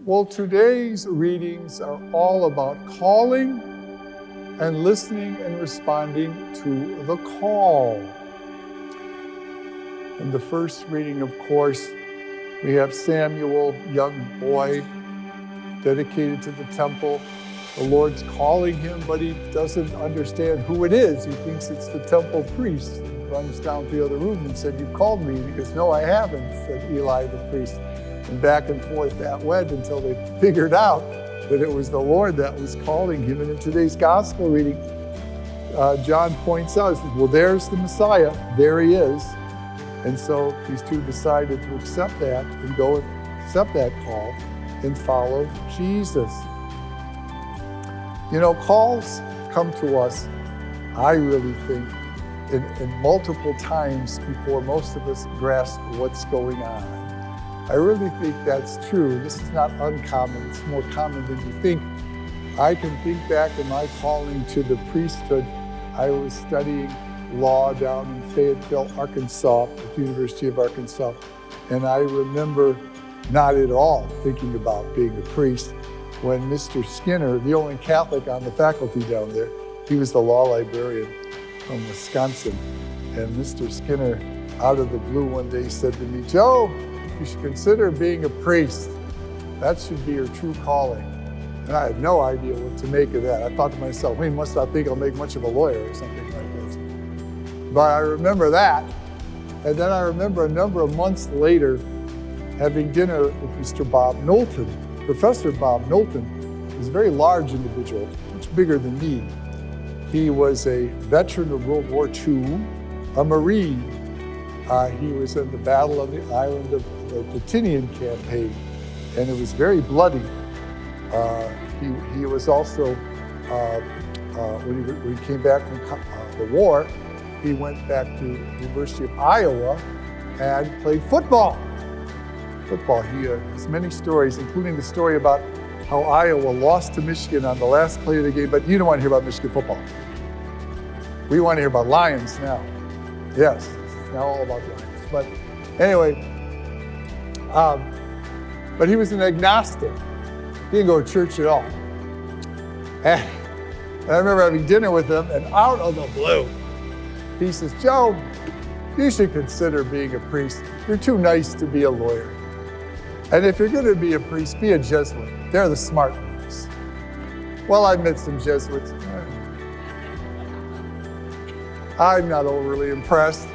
Well, today's readings are all about calling and listening and responding to the call. In the first reading, of course, we have Samuel, young boy, dedicated to the temple. The Lord's calling him, but he doesn't understand who it is. He thinks it's the temple priest. He runs down to the other room and said, "You called me." And he goes, "No, I haven't," said Eli the priest. And back and forth that went until they figured out that it was the Lord that was calling him. And in today's gospel reading, John points out, he says, well, there's the Messiah. There he is. And so these two decided to accept that and go and accept that call and follow Jesus. You know, calls come to us, I really think, in multiple times before most of us grasp what's going on. I really think that's true. This is not uncommon. It's more common than you think. I can think back in my calling to the priesthood. I was studying law down in Fayetteville, Arkansas, at the University of Arkansas. And I remember not at all thinking about being a priest when Mr. Skinner, the only Catholic on the faculty down there, he was the law librarian from Wisconsin. And Mr. Skinner, out of the blue one day, said to me, "Joe, you should consider being a priest. That should be your true calling." And I had no idea what to make of that. I thought to myself, he must not think I'll make much of a lawyer or something like this. But I remember that. And then I remember a number of months later having dinner with Mr. Bob Knowlton. Professor Bob Knowlton was a very large individual, much bigger than me. He was a veteran of World War II, a Marine. He was in the battle on the island of the Tinian campaign, and it was very bloody. He was also, when he came back from the war, he went back to the University of Iowa and played football. He has many stories, including the story about how Iowa lost to Michigan on the last play of the game, but you don't want to hear about Michigan football. We want to hear about Lions now. Yes, it's now all about Lions. But anyway, but he was an agnostic. He didn't go to church at all. And I remember having dinner with him, and out of the blue, he says, "Joe, you should consider being a priest. You're too nice to be a lawyer. And if you're going to be a priest, be a Jesuit. They're the smart ones." Well, I met some Jesuits. I'm not overly impressed.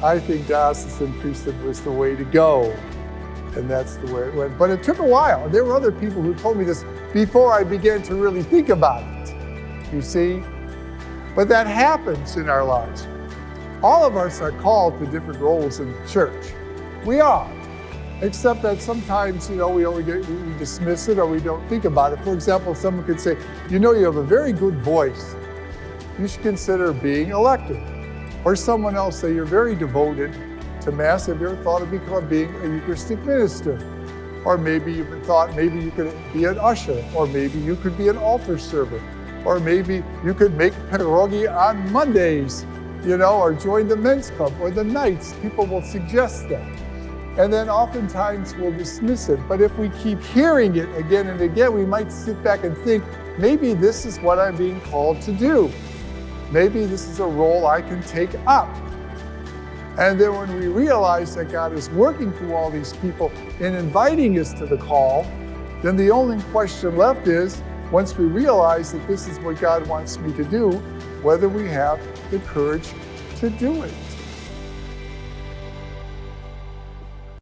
I think diocesan priesthood was the way to go. And that's the way it went. But it took a while. There were other people who told me this before I began to really think about it, you see? But that happens in our lives. All of us are called to different roles in the church. We are. Except that sometimes, we dismiss it or we don't think about it. For example, someone could say, you have a very good voice. You should consider being elected. Or someone else say, you're very devoted to Mass. Have you ever thought of being a Eucharistic minister? Or maybe you've thought maybe you could be an usher, or maybe you could be an altar server, or maybe you could make pierogi on Mondays, or join the men's club or the Knights. People will suggest that. And then oftentimes we'll dismiss it. But if we keep hearing it again and again, we might sit back and think, maybe this is what I'm being called to do. Maybe this is a role I can take up. And then when we realize that God is working through all these people and inviting us to the call, then the only question left is, once we realize that this is what God wants me to do, whether we have the courage to do it.